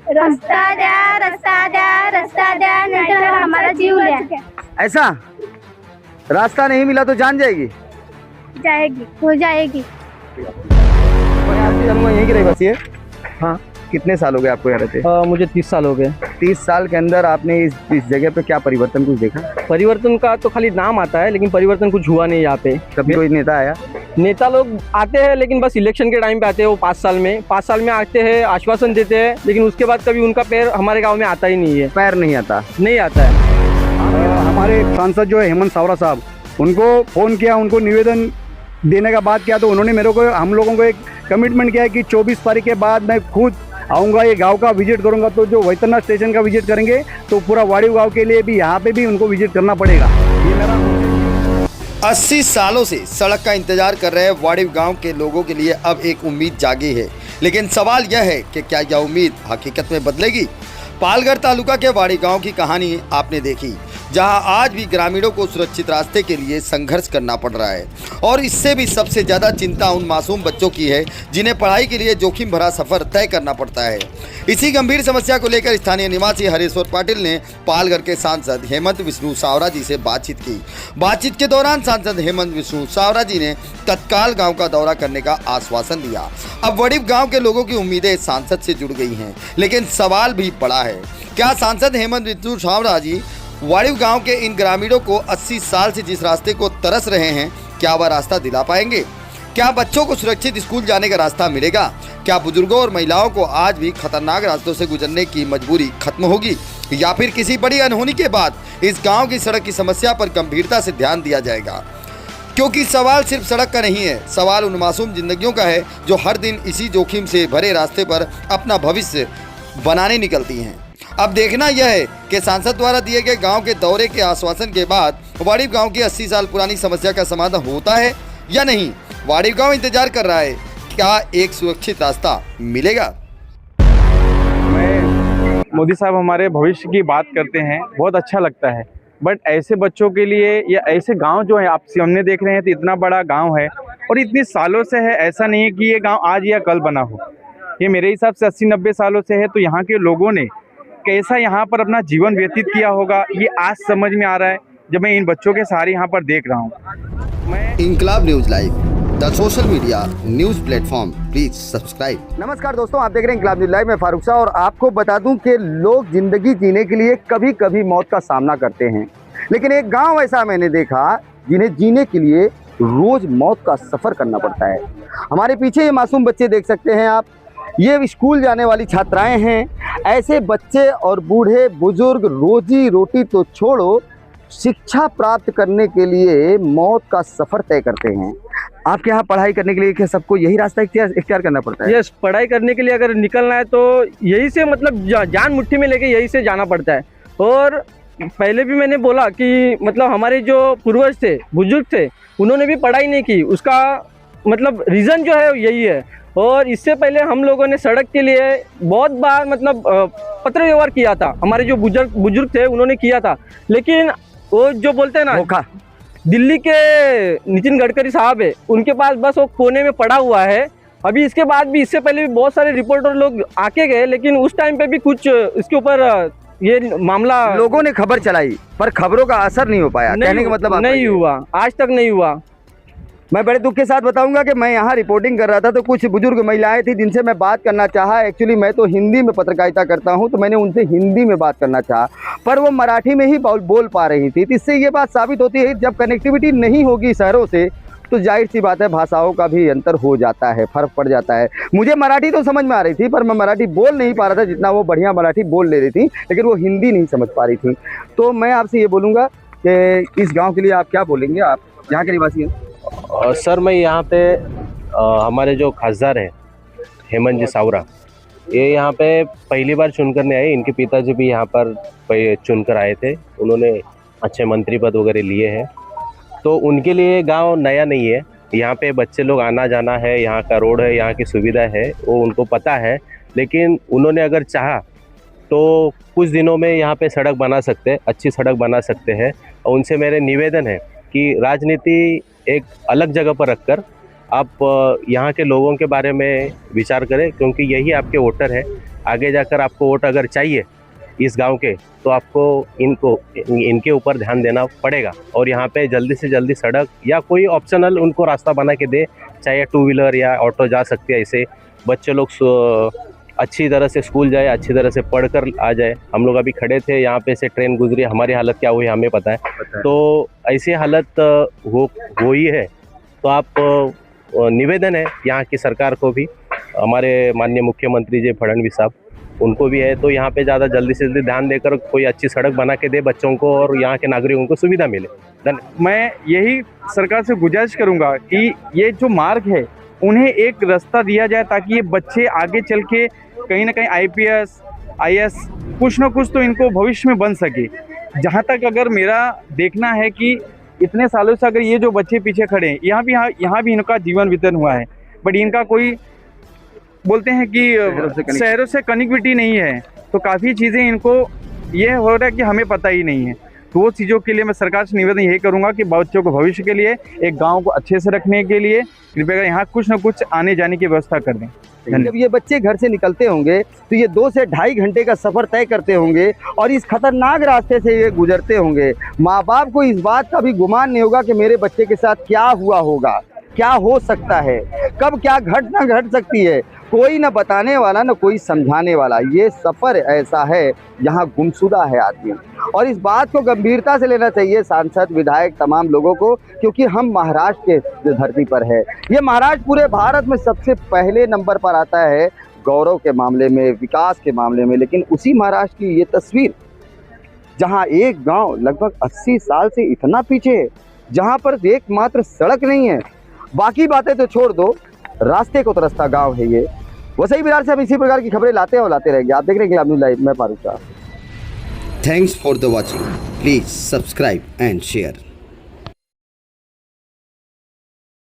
रास्ता द्या, रास्ता द्या, रास्ता द्या, नहीं तो हमारा जीव लिया। ऐसा रास्ता नहीं मिला तो जान जाएगी। जाएगी, हो जाएगी। यहीं की रहवासी है। हाँ, कितने साल हो गए आपको यहाँ रहते? मुझे 30 साल हो गए। 30 साल के अंदर आपने इस जगह पे क्या परिवर्तन कुछ देखा? परिवर्तन का तो खाली नाम आता है, लेकिन परिवर्तन कुछ हुआ नहीं यहाँ पे। कभी कोई नेता आया? नेता लोग आते हैं, लेकिन बस इलेक्शन के टाइम पे आते हैं। वो 5 साल में आते हैं, आश्वासन देते हैं, लेकिन उसके बाद कभी उनका पैर हमारे गाँव में आता ही नहीं है। पैर नहीं आता है। हमारे सांसद जो है हेमंत सावरा साहब, उनको फ़ोन किया, उनको निवेदन देने का बात किया, तो उन्होंने मेरे को, हम लोगों को एक कमिटमेंट किया है कि 24 तारीख के बाद मैं खुद आऊँगा, ये गांव का विजिट करूँगा। तो जो वैतरनाथ स्टेशन का विजिट करेंगे तो पूरा वाड़ी गांव के लिए भी यहाँ पे भी उनको विजिट करना पड़ेगा। ये मेरा 80 सालों से सड़क का इंतजार कर रहे वाड़िव गांव के लोगों के लिए अब एक उम्मीद जागी है, लेकिन सवाल यह है कि क्या यह उम्मीद हकीकत में बदलेगी? पालगढ़ तालुका के वाड़ी गांव की कहानी आपने देखी, जहां आज भी ग्रामीणों को सुरक्षित रास्ते के लिए संघर्ष करना पड़ रहा है, और इससे भी सबसे ज़्यादा चिंता उन मासूम बच्चों की है जिन्हें पढ़ाई के लिए जोखिम भरा सफ़र तय करना पड़ता है। इसी गंभीर समस्या को लेकर स्थानीय निवासी हरेश्वर पाटिल ने पालगढ़ के सांसद हेमंत विष्णु सावरा जी से बातचीत की। बातचीत के दौरान सांसद हेमंत विष्णु सावरा जी ने तत्काल गाँव का दौरा करने का आश्वासन दिया। अब वड़िव गाँव के लोगों की उम्मीदें सांसद से जुड़ गई हैं, लेकिन सवाल भी बड़ा है, क्या सांसद हेमंत विष्णु सावरा जी वाड़िव गांव के इन ग्रामीणों को 80 साल से जिस रास्ते को तरस रहे हैं, क्या वह रास्ता दिला पाएंगे? क्या बच्चों को सुरक्षित स्कूल जाने का रास्ता मिलेगा? क्या बुजुर्गों और महिलाओं को आज भी खतरनाक रास्तों से गुजरने की मजबूरी खत्म होगी, या फिर किसी बड़ी अनहोनी के बाद इस गांव की सड़क की समस्या पर गंभीरता से ध्यान दिया जाएगा? क्योंकि सवाल सिर्फ सड़क का नहीं है, सवाल उन मासूम जिंदगियों का है जो हर दिन इसी जोखिम से भरे रास्ते पर अपना भविष्य बनाने निकलती हैं। अब देखना यह है कि सांसद द्वारा दिए गए गांव के दौरे के आश्वासन के बाद वाड़िव गांव की 80 साल पुरानी समस्या का समाधान होता है या नहीं। वाड़िव गांव इंतजार कर रहा है, क्या एक सुरक्षित रास्ता मिलेगा? मोदी साहब हमारे भविष्य की बात करते हैं, बहुत अच्छा लगता है, बट ऐसे बच्चों के लिए या ऐसे गांव जो है, आप सामने देख रहे हैं तो इतना बड़ा गांव है और इतने सालों से है। ऐसा नहीं है कि ये गांव आज या कल बना हो, ये मेरे हिसाब से 80-90 सालों से है। तो यहाँ के लोगों ने कैसा यहाँ पर अपना जीवन व्यतीत किया होगा, ये आज समझ में आ रहा है जब मैं इन बच्चों के सहारे यहाँ पर देख रहा हूँ। Inquilab news live, the social media news platform, please subscribe. नमस्कार दोस्तों, आप देख रहे हैं इंकलाब न्यूज़ लाइव में फारूक शाह। और आपको बता दूं कि लोग जिंदगी जीने के लिए कभी कभी मौत का सामना करते हैं, लेकिन एक गांव ऐसा मैंने देखा जिन्हें जीने के लिए रोज मौत का सफर करना पड़ता है। हमारे पीछे ये मासूम बच्चे देख सकते हैं आप, ये स्कूल जाने वाली छात्राएं हैं। ऐसे बच्चे और बूढ़े बुजुर्ग रोजी रोटी तो छोड़ो, शिक्षा प्राप्त करने के लिए मौत का सफर तय करते हैं। आपके यहाँ पढ़ाई करने के लिए क्या सबको यही रास्ता इख्तियार करना पड़ता है? यस, पढ़ाई करने के लिए अगर निकलना है तो यही से, मतलब जान मुट्ठी में लेके यही से जाना पड़ता है। और पहले भी मैंने बोला कि मतलब हमारे जो पूर्वज थे, बुजुर्ग थे, उन्होंने भी पढ़ाई नहीं की, उसका मतलब रीज़न जो है यही है। और इससे पहले हम लोगों ने सड़क के लिए बहुत बार मतलब पत्र व्यवहार किया था, हमारे जो बुजुर्ग थे उन्होंने किया था, लेकिन वो जो बोलते हैं ना, दिल्ली के नितिन गडकरी साहब है, उनके पास बस वो कोने में पड़ा हुआ है। अभी इसके बाद भी, इससे पहले भी बहुत सारे रिपोर्टर लोग आके गए, लेकिन उस टाइम पे भी कुछ इसके ऊपर ये मामला लोगों ने खबर चलाई पर खबरों का असर नहीं हो पाया। कहने का मतलब नहीं हुआ, आज तक नहीं हुआ। मैं बड़े दुख के साथ बताऊंगा कि मैं यहाँ रिपोर्टिंग कर रहा था तो कुछ बुजुर्ग महिलाएं थी जिनसे मैं बात करना चाहा। एक्चुअली मैं तो हिंदी में पत्रकारिता करता हूँ, तो मैंने उनसे हिंदी में बात करना चाहा, पर वो मराठी में ही बोल पा रही थी। इससे ये बात साबित होती है जब कनेक्टिविटी नहीं होगी शहरों से तो जाहिर सी बात है भाषाओं का भी अंतर हो जाता है, फ़र्क पड़ जाता है। मुझे मराठी तो समझ में आ रही थी, पर मैं मराठी बोल नहीं पा रहा था जितना वो बढ़िया मराठी बोल ले रही थी, लेकिन वो हिंदी नहीं समझ पा रही थी। तो मैं आपसे ये बोलूँगा कि इस गाँव के लिए आप क्या बोलेंगे, आप यहाँ के निवासी हैं? सर, मैं यहाँ पे हमारे जो खासदार हैं हेमंत जी सावरा, ये यहाँ पे पहली बार चुनकर नहीं आए। इनके पिताजी भी यहाँ पर चुनकर आए थे, उन्होंने अच्छे मंत्री पद वगैरह लिए हैं। तो उनके लिए गांव नया नहीं है, यहाँ पे बच्चे लोग आना जाना है, यहाँ का रोड है, यहाँ की सुविधा है, वो उनको पता है। लेकिन उन्होंने अगर चाहा तो कुछ दिनों में यहाँ पे सड़क बना सकते हैं, अच्छी सड़क बना सकते हैं। और उनसे मेरे निवेदन है कि राजनीति एक अलग जगह पर रखकर आप यहाँ के लोगों के बारे में विचार करें, क्योंकि यही आपके वोटर है। आगे जाकर आपको वोट अगर चाहिए इस गांव के, तो आपको इनके ऊपर ध्यान देना पड़ेगा और यहाँ पे जल्दी से जल्दी सड़क या कोई ऑप्शनल उनको रास्ता बना के दे, चाहे टू व्हीलर या ऑटो जा सकते हैं। ऐसे बच्चे लोग अच्छी तरह से स्कूल जाए, अच्छी तरह से पढ़कर आ जाए। हम लोग अभी खड़े थे यहाँ पे, से ट्रेन गुजरी, हमारी हालत क्या हुई हमें पता है। तो ऐसी हालत हो ही है। तो आप निवेदन है यहाँ की सरकार को भी, हमारे माननीय मुख्यमंत्री जी फडणवीस साहब, उनको भी है, तो यहाँ पे ज़्यादा जल्दी से जल्दी ध्यान देकर कोई अच्छी सड़क बना के दे बच्चों को और यहाँ के नागरिकों को सुविधा मिले। मैं यही सरकार से गुजारिश करूंगा कि ये जो मार्ग है उन्हें एक रास्ता दिया जाए, ताकि ये बच्चे आगे चल के कहीं ना कहीं IPS IAS कुछ ना कुछ तो इनको भविष्य में बन सके। जहाँ तक अगर मेरा देखना है कि इतने सालों से अगर ये जो बच्चे पीछे खड़े हैं, यहाँ भी इनका जीवन वितरण हुआ है, बट इनका कोई बोलते हैं कि शहरों से कनेक्टिविटी नहीं है, तो काफ़ी चीज़ें इनको ये हो रहा है कि हमें पता ही नहीं है। तो वो चीज़ों के लिए मैं सरकार से निवेदन यही करूंगा कि बच्चों को भविष्य के लिए, एक गांव को अच्छे से रखने के लिए कृपया यहाँ कुछ ना कुछ आने जाने की व्यवस्था कर दें। जब ये बच्चे घर से निकलते होंगे तो ये 2 से ढाई घंटे का सफ़र तय करते होंगे और इस खतरनाक रास्ते से ये गुजरते होंगे। माँ बाप को इस बात का भी गुमान नहीं होगा कि मेरे बच्चे के साथ क्या हुआ होगा, क्या हो सकता है, कब क्या घटना घट सकती है। कोई ना बताने वाला, ना कोई समझाने वाला। ये सफ़र ऐसा है जहाँ गुमशुदा है आदमी, और इस बात को गंभीरता से लेना चाहिए सांसद, विधायक, तमाम लोगों को, क्योंकि हम महाराष्ट्र के धरती पर है। ये महाराष्ट्र पूरे भारत में सबसे पहले नंबर पर आता है गौरव के मामले में, विकास के मामले में। लेकिन उसी महाराष्ट्र की ये तस्वीर, जहाँ एक गांव लगभग 80 साल से इतना पीछे है, जहाँ पर एकमात्र सड़क नहीं है, बाकी बातें तो छोड़ दो, रास्ते को तरसता गांव है ये। वसई बिहार से हम इसी प्रकार की खबरें लाते हैं और लाते रहेंगे। आप देख रहे हैं इंकलाब न्यूज़ लाइव, मैं Farooq Shah. Thanks for the watching. Please subscribe and share.